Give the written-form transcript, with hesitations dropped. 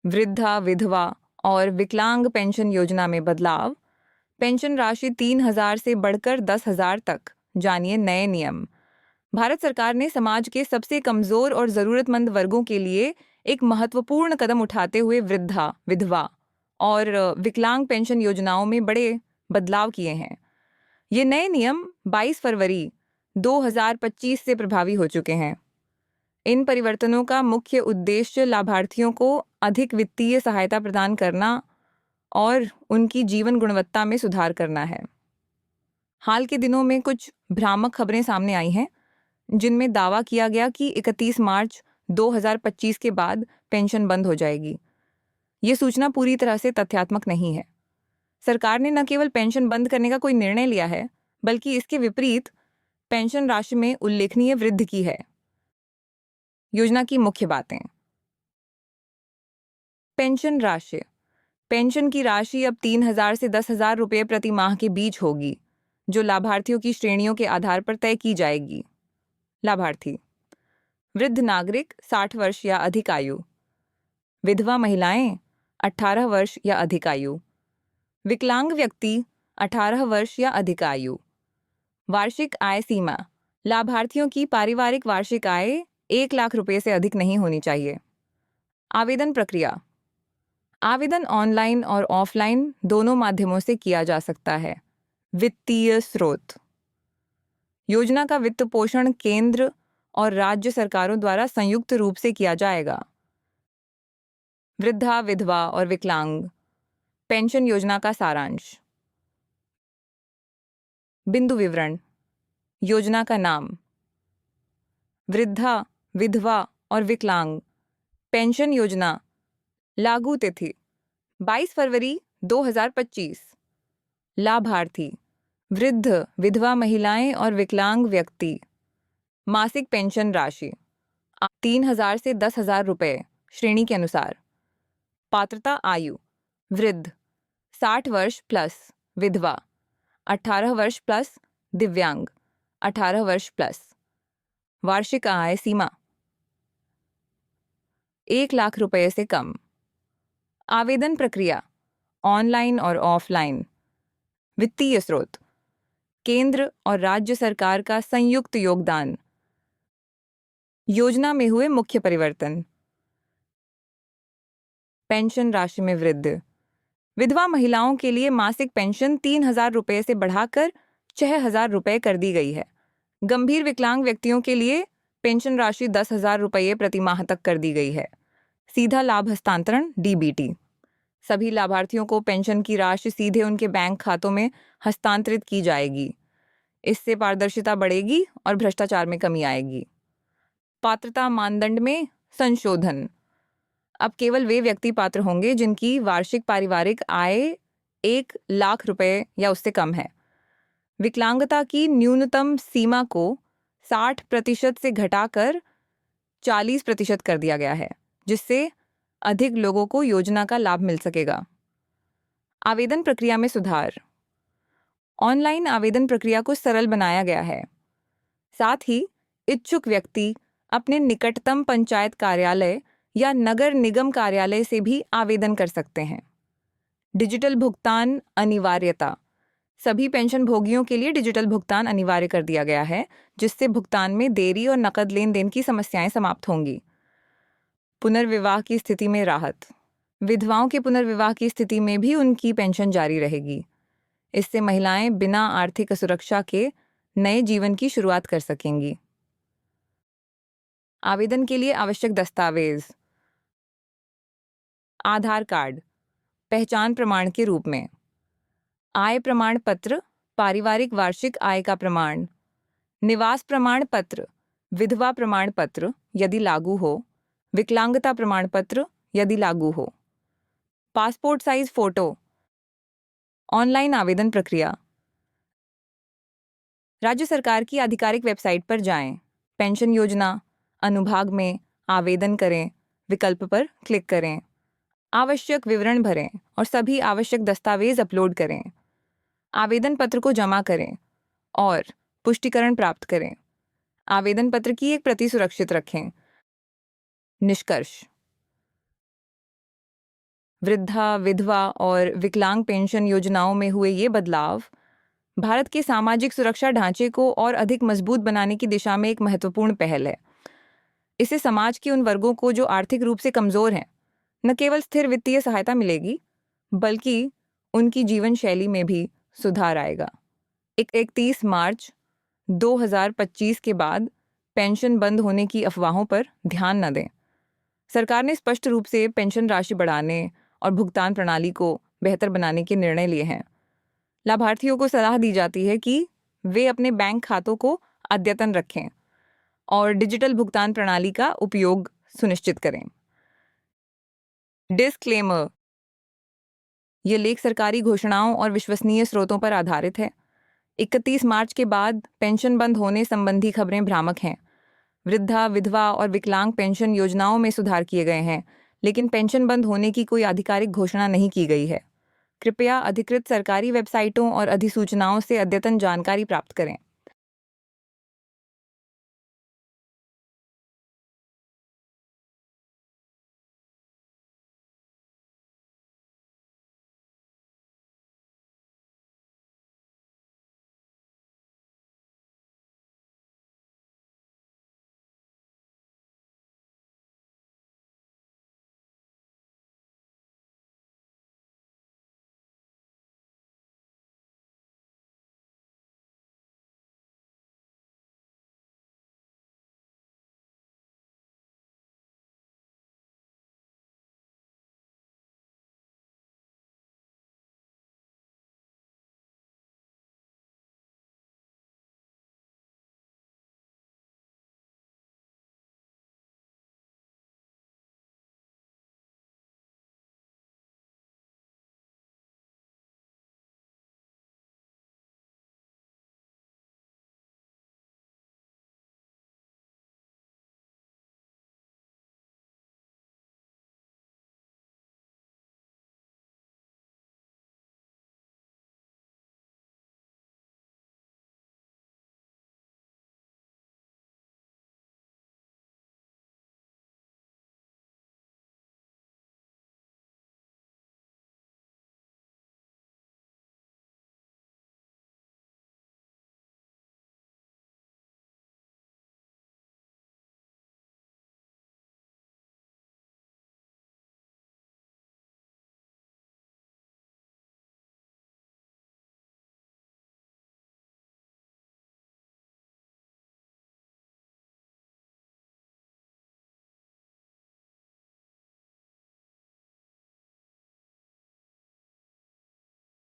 वृद्धा, विधवा और विकलांग पेंशन योजना में बदलाव। पेंशन राशि 3,000 से बढ़कर 10,000 तक। जानिए नए नियम। भारत सरकार ने समाज के सबसे कमजोर और जरूरतमंद वर्गों के लिए एक महत्वपूर्ण कदम उठाते हुए वृद्धा, विधवा और विकलांग पेंशन योजनाओं में बड़े बदलाव किए हैं। ये नए नियम 22 फरवरी 2025 से प्रभावी हो चुके हैं। इन परिवर्तनों का मुख्य उद्देश्य लाभार्थियों को अधिक वित्तीय सहायता प्रदान करना और उनकी जीवन गुणवत्ता में सुधार करना है। हाल के दिनों में कुछ भ्रामक खबरें सामने आई हैं, जिनमें दावा किया गया कि 31 मार्च 2025 के बाद पेंशन बंद हो जाएगी। ये सूचना पूरी तरह से तथ्यात्मक नहीं है। सरकार ने न केवल पेंशन बंद करने का कोई निर्णय लिया है, बल्कि इसके विपरीत पेंशन राशि में उल्लेखनीय वृद्धि की है। योजना की मुख्य बातें। पेंशन राशि। पेंशन की राशि अब 3,000 से 10,000 रुपये प्रति माह के बीच होगी, जो लाभार्थियों की श्रेणियों के आधार पर तय की जाएगी। लाभार्थी: वृद्ध नागरिक 60 वर्ष या अधिक आयु, विधवा महिलाएं 18 वर्ष या अधिक आयु, विकलांग व्यक्ति 18 वर्ष या अधिक आयु। वार्षिक आय सीमा: लाभार्थियों की पारिवारिक वार्षिक आय 1 लाख रुपये से अधिक नहीं होनी चाहिए। आवेदन प्रक्रिया। आवेदन ऑनलाइन और ऑफलाइन दोनों माध्यमों से किया जा सकता है। वित्तीय स्रोत: योजना का वित्त पोषण केंद्र और राज्य सरकारों द्वारा संयुक्त रूप से किया जाएगा। वृद्धा, विधवा और विकलांग पेंशन योजना का सारांश। बिंदु विवरण: योजना का नाम, वृद्धा, विधवा और विकलांग पेंशन योजना, लागू तिथि 22 फरवरी 2025। लाभार्थी: वृद्ध, विधवा महिलाएं और विकलांग व्यक्ति। मासिक पेंशन राशि 3,000 से 10,000 रुपये श्रेणी के अनुसार। पात्रता आयु: वृद्ध 60 वर्ष प्लस, विधवा 18 वर्ष प्लस, दिव्यांग 18 वर्ष प्लस। वार्षिक आय सीमा 1 लाख रुपये से कम। आवेदन प्रक्रिया ऑनलाइन और ऑफलाइन। वित्तीय स्रोत: केंद्र और राज्य सरकार का संयुक्त योगदान। योजना में हुए मुख्य परिवर्तन। पेंशन राशि में वृद्धि। विधवा महिलाओं के लिए मासिक पेंशन 3,000 रुपये से बढ़ाकर 6,000 रुपये कर दी गई है। गंभीर विकलांग व्यक्तियों के लिए पेंशन राशि 10,000 रुपये प्रति माह तक कर दी गई है। सीधा लाभ हस्तांतरण डीबीटी: सभी लाभार्थियों को पेंशन की राशि सीधे उनके बैंक खातों में हस्तांतरित की जाएगी। इससे पारदर्शिता बढ़ेगी और भ्रष्टाचार में कमी आएगी। पात्रता मानदंड में संशोधन: अब केवल वे व्यक्ति पात्र होंगे जिनकी वार्षिक पारिवारिक आय 1 लाख रुपए या उससे कम है। विकलांगता की न्यूनतम सीमा को 60% से घटाकर 40% कर दिया गया है, जिससे अधिक लोगों को योजना का लाभ मिल सकेगा। आवेदन प्रक्रिया में सुधार। ऑनलाइन आवेदन प्रक्रिया को सरल बनाया गया है। साथ ही इच्छुक व्यक्ति अपने निकटतम पंचायत कार्यालय या नगर निगम कार्यालय से भी आवेदन कर सकते हैं। डिजिटल भुगतान अनिवार्यता: सभी पेंशन भोगियों के लिए डिजिटल भुगतान अनिवार्य कर दिया गया है, जिससे भुगतान में देरी और नकद लेन देन की समस्याएं समाप्त होंगी। पुनर्विवाह की स्थिति में राहत: विधवाओं के पुनर्विवाह की स्थिति में भी उनकी पेंशन जारी रहेगी। इससे महिलाएं बिना आर्थिक सुरक्षा के नए जीवन की शुरुआत कर सकेंगी। आवेदन के लिए आवश्यक दस्तावेज: आधार कार्ड पहचान प्रमाण के रूप में, आय प्रमाण पत्र पारिवारिक वार्षिक आय का प्रमाण, निवास प्रमाण पत्र, विधवा प्रमाण पत्र यदि लागू हो, विकलांगता प्रमाण पत्र यदि लागू हो, पासपोर्ट साइज फोटो। ऑनलाइन आवेदन प्रक्रिया: राज्य सरकार की आधिकारिक वेबसाइट पर जाएं, पेंशन योजना अनुभाग में आवेदन करें विकल्प पर क्लिक करें, आवश्यक विवरण भरें और सभी आवश्यक दस्तावेज अपलोड करें। आवेदन पत्र को जमा करें और पुष्टिकरण प्राप्त करें। आवेदन पत्र की एक प्रति सुरक्षित रखें। निष्कर्ष: वृद्धा, विधवा और विकलांग पेंशन योजनाओं में हुए ये बदलाव भारत के सामाजिक सुरक्षा ढांचे को और अधिक मजबूत बनाने की दिशा में एक महत्वपूर्ण पहल है। इससे समाज के उन वर्गों को जो आर्थिक रूप से कमजोर हैं, न केवल स्थिर वित्तीय सहायता मिलेगी, बल्कि उनकी जीवन शैली में भी सुधार आएगा। 31 मार्च 2025 के बाद पेंशन बंद होने की अफवाहों पर ध्यान न दें। सरकार ने स्पष्ट रूप से पेंशन राशि बढ़ाने और भुगतान प्रणाली को बेहतर बनाने के निर्णय लिए हैं। लाभार्थियों को सलाह दी जाती है कि वे अपने बैंक खातों को अद्यतन रखें और डिजिटल भुगतान प्रणाली का उपयोग सुनिश्चित करें। डिस्क्लेमर: ये लेख सरकारी घोषणाओं और विश्वसनीय स्रोतों पर आधारित है। 31 मार्च के बाद पेंशन बंद होने संबंधी खबरें भ्रामक हैं। वृद्धा, विधवा और विकलांग पेंशन योजनाओं में सुधार किए गए हैं, लेकिन पेंशन बंद होने की कोई आधिकारिक घोषणा नहीं की गई है। कृपया अधिकृत सरकारी वेबसाइटों और अधिसूचनाओं से अद्यतन जानकारी प्राप्त करें।